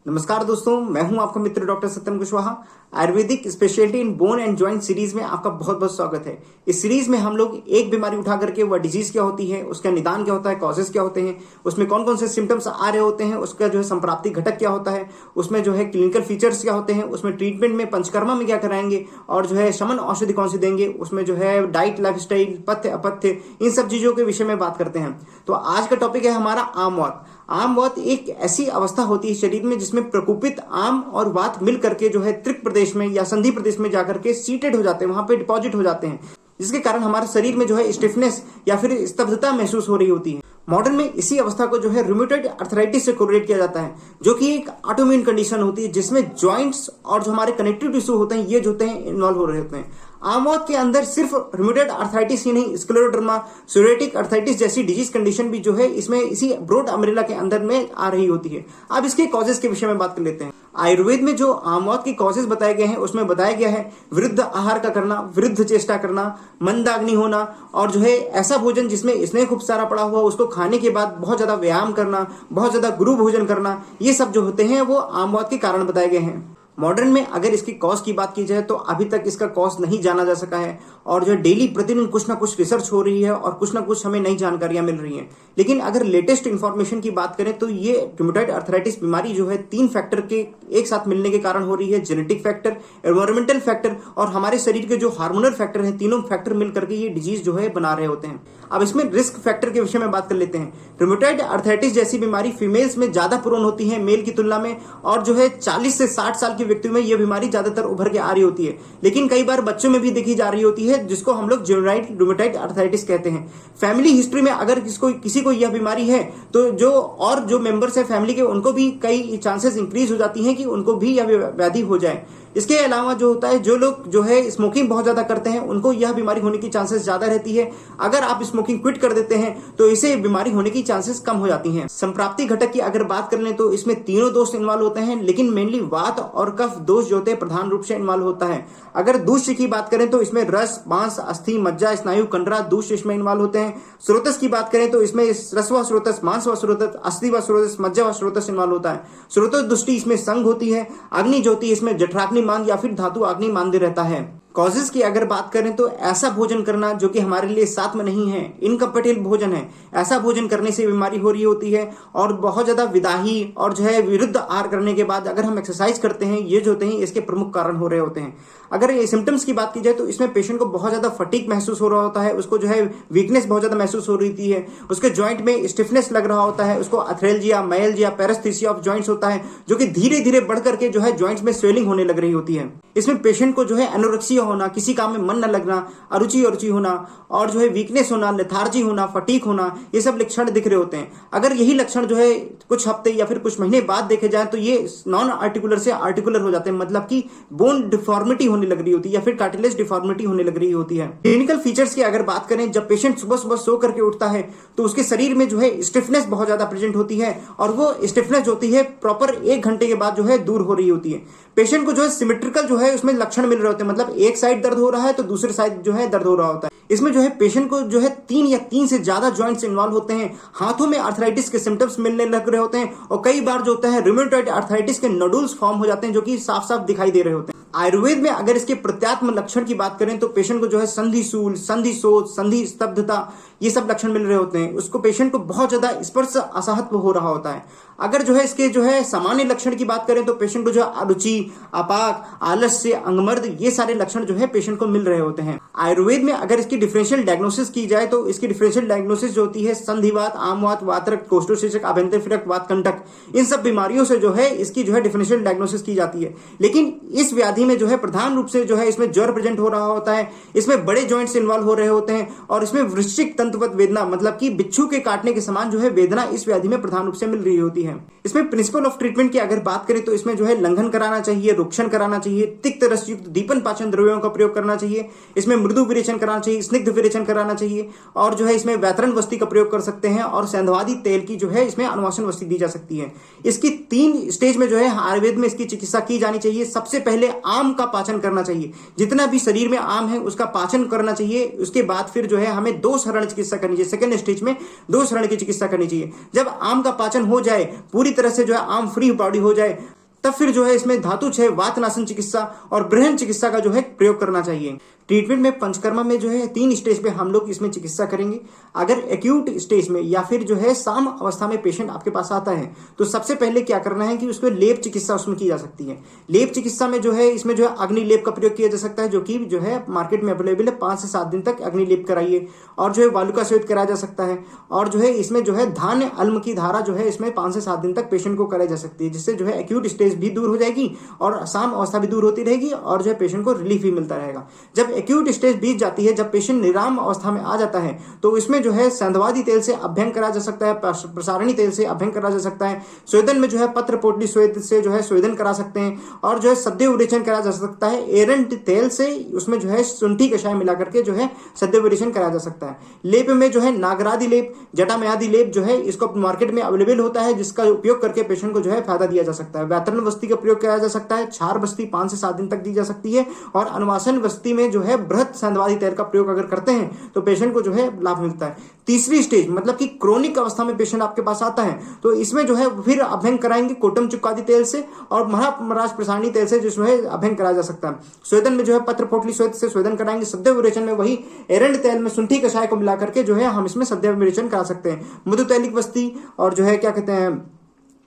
नमस्कार दोस्तों, मैं हूं आपका मित्र doctor Satyam Kushwaha. Ayurvedic speciality in bone and joint series में आपका बहुत बहुत स्वागत है। इस सीरीज में हम लोग एक बीमारी उठा करके वह डिजीज क्या होती है, उसका निदान क्या होता है, कॉजेस क्या होते हैं, उसमें कौन कौन से सिम्टम्स आ रहे होते हैं, उसका जो है संप्राप्ति घटक क्या होता है, उसमें जो है क्लिनिकल फीचर्स क्या होते हैं, उसमें ट्रीटमेंट में पंचकर्मा में क्या कराएंगे और जो है शमन औषधि कौन सी देंगे, उसमें जो है डाइट, लाइफस्टाइल, पथ्य अपथ्य, इन सब चीजों के विषय में बात करते हैं। तो आज का टॉपिक है हमारा आम वात। आम वात एक ऐसी अवस्था होती है शरीर में जिसमें प्रकोपित आम और वात मिल करके जो है त्रिक प्रदेश में या संधि प्रदेश में जाकर के सीटेड हो जाते हैं, वहां पे डिपॉजिट हो जाते हैं, जिसके कारण हमारे शरीर में जो है स्टिफनेस या फिर स्तब्धता महसूस हो रही होती है। मॉडर्न में इसी अवस्था को जो है रूमेटॉइड अर्थराइटिस से कोरिलेट किया जाता है, जो कि एक ऑटोइम्यून कंडीशन होती है जिसमें जॉइंट्स और जो हमारे कनेक्टिव टिश्यू होते हैं ये जो होते हैं इन्वॉल्व हो रहे होते हैं। आम वात के अंदर सिर्फ रूमेटॉइड अर्थराइटिस ही नहीं, स्क्लेरोडर्मा, सोरियाटिक अर्थराइटिस जैसी डिजीज कंडीशन भी जो है इसमें इसी ब्रॉड अम्ब्रेला के अंदर में आ रही होती है। अब इसके कॉजेज के विषय में बात कर लेते हैं। आयुर्वेद में जो आम वात के कॉजेज बताए गए हैं उसमें बताया गया है विरुद्ध आहार का करना, विरुद्ध चेष्टा करना, मंदाग्नि होना और जो है ऐसा भोजन जिसमें स्नेह खूब सारा पड़ा हुआ उसको खाने के बाद बहुत ज्यादा व्यायाम करना, बहुत ज्यादा गुरु भोजन करना, ये सब जो होते हैं वो आम वात के कारण बताए गए हैं। मॉडर्न में अगर इसकी कॉज की बात की जाए तो अभी तक इसका कॉज नहीं जाना जा सका है और जो डेली प्रतिदिन कुछ ना कुछ रिसर्च हो रही है और कुछ ना कुछ हमें नई जानकारियां मिल रही हैं। लेकिन अगर लेटेस्ट इंफॉर्मेशन की बात करें तो ये रूमेटॉइड अर्थराइटिस बीमारी जो है 3 फैक्टर के एक साथ मिलने के कारण हो रही है। जेनेटिक फैक्टर, एनवायरमेंटल फैक्टर और हमारे शरीर के जो हार्मोनल फैक्टर हैं, तीनों फैक्टर मिल करके ये डिजीज जो है बना रहे होते हैं। अब इसमें रिस्क फैक्टर के विषय में बात कर लेते हैं। रूमेटॉइड अर्थराइटिस जैसी बीमारी फीमेल्स में ज्यादा प्रोन होती है मेल की तुलना में और जो है 40 से 60 साल के व्यक्ति में यह बीमारी ज्यादातर उभर के आ रही होती है, लेकिन कई बार बच्चों में भी देखी जा रही होती है जिसको हम लोग जेनेराइड रूमेटॉइड अर्थराइटिस कहते हैं। फैमिली हिस्ट्री में अगर किसी को यह बीमारी है तो जो मेंबर्स है फैमिली के उनको भी कई चांसेस इंक्रीज हो जाती हैं कि उनको भी यह व्याधि हो जाए। इसके अलावा जो होता है जो लोग जो है स्मोकिंग बहुत ज्यादा करते हैं उनको यह बीमारी होने की चांसेस ज्यादा रहती है। अगर आप स्मोकिंग क्विट कर देते हैं तो इसे बीमारी होने की चांसेस कम हो जाती हैं। संप्राप्ति घटक की अगर बात कर लें तो इसमें तीनों दोष इन्वॉल्व होते हैं, लेकिन मेनली वात और कफ दोष जो होते हैं प्रधान रूप से इन्वॉल्व होता है। अगर दूष्य की बात करें तो इसमें रस, मांस, अस्थि, मज्जा, स्नायु, कंडरा, दूष्य इसमें इन्वॉल्व होते हैं। स्रोतस की बात करें तो इसमें रस व स्रोतस, मांस व स्रोतस, अस्थि व स्रोतस, मज्जा व स्रोतस इन्वॉल्व होता है। स्रोतस दृष्टि इसमें संग होती है। अग्नि जो होती है इसमें जठराग्नि मांद या फिर धातु अग्नि मानदे रहता है। कॉजेज की अगर बात करें तो ऐसा भोजन करना जो कि हमारे लिए साथ में नहीं है, इनकम्पेटेबल भोजन है, ऐसा भोजन करने से बीमारी हो रही होती है। और बहुत ज्यादा विदाही और जो है विरुद्ध आहार करने के बाद अगर हम एक्सरसाइज करते हैं, ये जो होते हैं इसके प्रमुख कारण हो रहे होते हैं। अगर ये सिम्टम्स की बात की जाए तो इसमें पेशेंट को बहुत ज्यादा फटीग महसूस हो रहा होता है, उसको जो है वीकनेस बहुत ज्यादा महसूस हो रही है, उसके जॉइंट में स्टिफनेस लग रहा होता है, उसको अथरेल्जिया, मायल्जिया, पैरास्थीसिया ऑफ जॉइंट्स होता है जो कि धीरे धीरे बढ़ करके जो है जॉइंट्स में स्वेलिंग होने लग रही होती है। इसमें पेशेंट को जो है एनोरेक्सिया होना, किसी काम में मन न लगना, अरुचि होना और जो है वीकनेस होना, लेथार्जी होना, फटीग होना, ये सब लक्षण दिख रहे होते हैं। अगर यही लक्षण जो है कुछ हफ्ते या फिर कुछ महीने बाद देखे जाए तो ये नॉन आर्टिकुलर से आर्टिकुलर हो जाते हैं, मतलब कि बोन डिफॉर्मिटी होने लग रही होती है या फिर कार्टिलेज डिफॉर्मिटी होने लग रही होती है। क्लिनिकल फीचर्स की अगर बात करें, जब पेशेंट सुबह सुबह सो करके उठता है तो उसके शरीर में जो है स्टिफनेस बहुत ज्यादा प्रेजेंट होती है और वो स्टिफनेस जो होती है प्रॉपर 1 घंटे के बाद जो है दूर हो रही होती है। पेशेंट को जो है सिमेट्रिकल जो है उसमें लक्षण मिल रहे होते हैं, मतलब एक साइड दर्द हो रहा है तो दूसरे साइड जो है दर्द हो रहा होता है। इसमें जो है पेशेंट को जो है 3 या 3 से ज्यादा जॉइंट्स इन्वॉल्व होते हैं। हाथों में आर्थराइटिस के सिम्टम्स मिलने लग रहे होते हैं और कई बार जो होता है रूमेटॉइड आर्थराइटिस के नोडुल्स फॉर्म हो जाते हैं जो कि साफ साफ दिखाई दे रहे होते हैं। आयुर्वेद में अगर इसके प्रत्यात्म लक्षण की बात करें तो पेशेंट को जो है संधि शूल, संधि शोथ, संधि स्तब्धता, ये सब लक्षण मिल रहे होते हैं। उसको पेशेंट को बहुत ज्यादा स्पर्श असहत्व हो रहा होता है। अगर जो है इसके जो है सामान्य लक्षण की बात करें तो पेशेंट को जो है अरुचि, अपाक, आलस्य, अंगमर्द, ये सारे लक्षण जो है पेशेंट को मिल रहे होते हैं। आयुर्वेद में अगर इसकी डिफरेंशियल डायग्नोसिस की जाए तो इसकी डिफरेंशियल डायग्नोसिस जो होती है संधिवात, आमवात, वातरक्त, कोष्ठोसेचक, आभ्यंतरफिरक, वातकंटक, इन सब बीमारियों से जो है इसकी जो है डिफरेंशियल डायग्नोसिस की जाती है। लेकिन इस व्याधि में जो है प्रधान रूप से जो है इसमें ज्वर प्रेजेंट हो रहा होता है, इसमें बड़े जॉइंट्स इन्वॉल्व हो रहे होते हैं और इसमें वृश्चिक तंतुवत वेदना, मतलब कि बिच्छू के काटने के समान जो है वेदना इस व्याधि में प्रधान रूप से मिल रही होती है। इसमें प्रिंसिपल ऑफ ट्रीटमेंट की अगर बात करें तो इसमें जो है लंघन कराना चाहिए, रोक्षण कराना चाहिए, तिक्त रस युक्त दीपन पाचन द्रव्यों का प्रयोग करना चाहिए, इसमें मृदु विरेचन कराना चाहिए, स्निग्ध विरेचन कराना चाहिए और जो है इसमें व्यातरण वस्ती का प्रयोग कर सकते हैं और सेंधवादी तेल की जो है इसमें अनुवासन वस्ती दी जा सकती है। इसकी 3 स्टेज में जो है आयुर्वेद में इसकी चिकित्सा की जानी चाहिए। सबसे पहले आम का पाचन करना चाहिए, जितना भी शरीर में आम है उसका पाचन करना चाहिए। उसके बाद फिर जो है हमें 2 शरण चिकित्सा करनी चाहिए। सेकेंड स्टेज में 2 शरण की चिकित्सा करनी चाहिए। जब आम का पाचन हो जाए, पूरी तरह से जो है आम फ्री बॉडी हो जाए, तब फिर जो है इसमें धातु क्षय, वातनासन चिकित्सा और बृहन चिकित्सा का जो है प्रयोग करना चाहिए। ट्रीटमेंट में पंचकर्मा में जो है 3 स्टेज पे हम लोग इसमें चिकित्सा करेंगे। अगर एक्यूट स्टेज में या फिर जो है साम अवस्था में पेशेंट आपके पास आता है तो सबसे पहले क्या करना है कि उसको लेप चिकित्सा उसमें की जा सकती है। लेप चिकित्सा में जो है इसमें जो है अग्नि लेप का प्रयोग किया जा सकता है, जो कि जो है मार्केट में अवेलेबल है। 5 से 7 दिन तक अग्नि लेप कराइए और जो है वालुका सेवित कराया जा सकता है। और जो है इसमें जो है धान्य अल्म की धारा जो है इसमें 5 से 7 दिन तक पेशेंट को कराई जा सकती है, जिससे जो है एक्यूट स्टेज भी दूर हो जाएगी और साम अवस्था भी दूर होती रहेगी और जो है पेशेंट को रिलीफ भी मिलता रहेगा। जब एक्यूट स्टेज बीत जाती है, जब पेशेंट निराम अवस्था में आ जाता है, तो इसमें जो है संधवादी तेल से अभ्यंग करा जा सकता है, प्रसारणी तेल से अभ्यंग करा जा सकता है। स्वेदन में जो है पत्र पोटली स्वेद से जो है स्वेदन करा सकते हैं और जो है सद्य विरेचन करा जा सकता है। एरंड तेल से उसमें जो है शुंठी कषाय मिला करके जो है सद्य विरेचन करा जा सकता है। लेप में जो है नागरादि लेप, जटामयादि लेप जो है इसको मार्केट में अवेलेबल होता है, जिसका उपयोग करके पेशेंट को जो है फायदा दिया जा सकता है। व्यातरण वस्ती का प्रयोग किया जा सकता है। क्षार बस्ती 5 से 7 दिन तक दी जा सकती है और अनुवासन वस्ती में जो है बृहत संधवादी तेल का प्रयोग अगर करते हैं तो पेशेंट को जो है लाभ मिलता है। तीसरी स्टेज मतलब कि क्रोनिक अवस्था में पेशेंट आपके पास आता है तो इसमें जो है फिर अभ्यंग कराएंगे कोटम चुक्कादि तेल से और महाराज प्रसारणी तेल से जिसमें अभ्यंग कराया जा सकता है। स्वेदन में जो है पत्र पोटली स्वेद से स्वेदन कराएंगे। सद्य विरेचन में वही एरंड तेल में शुंठी कषाय को मिला करके जो है हम इसमें सद्य विरेचन करा सकते हैं। मधुतैलिक वस्ती और जो है क्या कहते हैं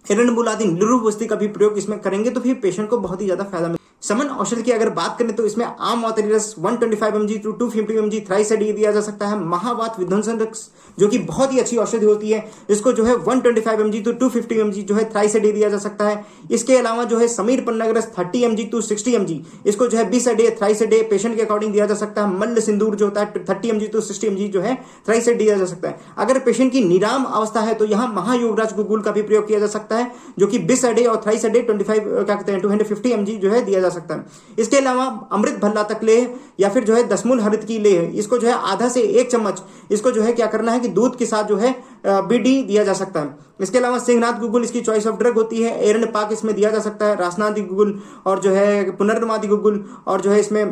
एरंड आदि निरूप वस्ती का भी प्रयोग इसमें करेंगे तो फिर पेशेंट को बहुत ही ज्यादा फायदा मिलेगा। समन औषधि की अगर बात करें तो इसमें आम वातरी रस 125 mg to 250 mg thrice a day दिया जा सकता है। महावात विध्वंसन रस जो कि बहुत ही अच्छी औषधि होती है, इसको जो है 125 mg to 250 mg जो है थ्राइस अ डे दिया जा सकता है। इसके अलावा जो है समीर पन्नग रस 30 mg to 60 mg इसको जो है 20 a day thrice a day patient के अकॉर्डिंग दिया जा सकता है। मल्ल सिंदूर जो होता है 30 mg to 60 mg जो है थ्राइस अ डे दिया जा सकता है। अगर पेशेंट की निराम अवस्था है तो यहाँ महायोगराज गुगुल का भी प्रयोग किया जा सकता है, जो कि 20 अ डे और थ्राइस अ डे 25 क्या कहते हैं 250 mg जो है दिया जा सकता है। इसके अलावा अमृत भल्ला तक ले या फिर जो है दसमूल हरित की ले इसको जो है आधा से 1 चम्मच इसको जो है क्या करना है कि दूध के साथ जो है बीडी दिया जा सकता है। इसके अलावा सिंहनाथ गुगुल इसकी चॉइस ऑफ ड्रग होती है। एरंड पाक इसमें दिया जा सकता है। रासनादि गुगुल और जो है पुनर्नमादि गुगुल और जो है इसमें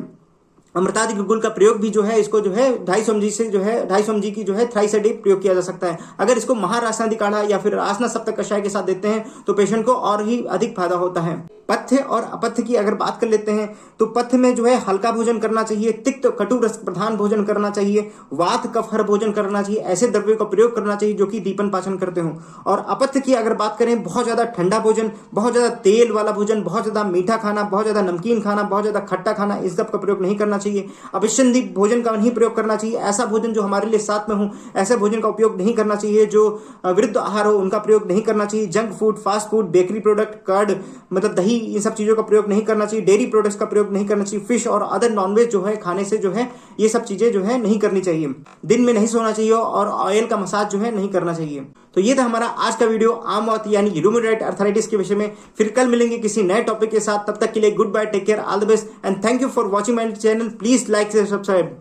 अमृतादि गुगुल का प्रयोग भी जो है इसको जो है 250 mg से जो है 250 mg की जो है थ्राइस अ डे प्रयोग किया जा सकता है। अगर इसको महारासनादि काढ़ा या फिर आसना सप्तक कषाय के साथ देते हैं तो पेशेंट को और ही अधिक फायदा होता है। पथ्य और अपथ्य की अगर बात कर लेते हैं तो पथ्य में जो है हल्का भोजन करना चाहिए, तिक्त कटु रस प्रधान भोजन करना चाहिए, वात कफहर भोजन करना चाहिए, ऐसे द्रव्यों का प्रयोग करना चाहिए जो कि दीपन पाचन करते हो। और अपथ्य की अगर बात करें बहुत ज्यादा ठंडा भोजन, बहुत ज्यादा तेल वाला भोजन, बहुत ज्यादा मीठा खाना, बहुत ज्यादा नमकीन खाना, बहुत ज्यादा खट्टा खाना, इस सब का प्रयोग नहीं करना चाहिए। अभिसंधि भोजन का नहीं प्रयोग करना चाहिए। ऐसा भोजन जो हमारे लिए साथ में हो ऐसे भोजन का उपयोग नहीं करना चाहिए। जो वृद्ध आहार हो उनका प्रयोग नहीं करना चाहिए। Junk food, fast food, bakery product, curd मतलब दही, इन सब चीजों का प्रयोग नहीं करना चाहिए। डेयरी प्रोडक्ट्स का प्रयोग नहीं करना चाहिए। फिश और अदर नॉनवेज जो है खाने से जो है ये सब चीजें जो है नहीं करनी चाहिए। दिन में नहीं सोना चाहिए और ऑयल का मसाज जो है नहीं करना चाहिए। तो ये था हमारा आज का वीडियो आम वात यानी रूमेटॉइड अर्थराइटिस के विषय में। फिर कल मिलेंगे किसी नए टॉपिक के साथ। तब तक के लिए goodbye, take care, all the best and thank you for watching my channel. Please like, subscribe.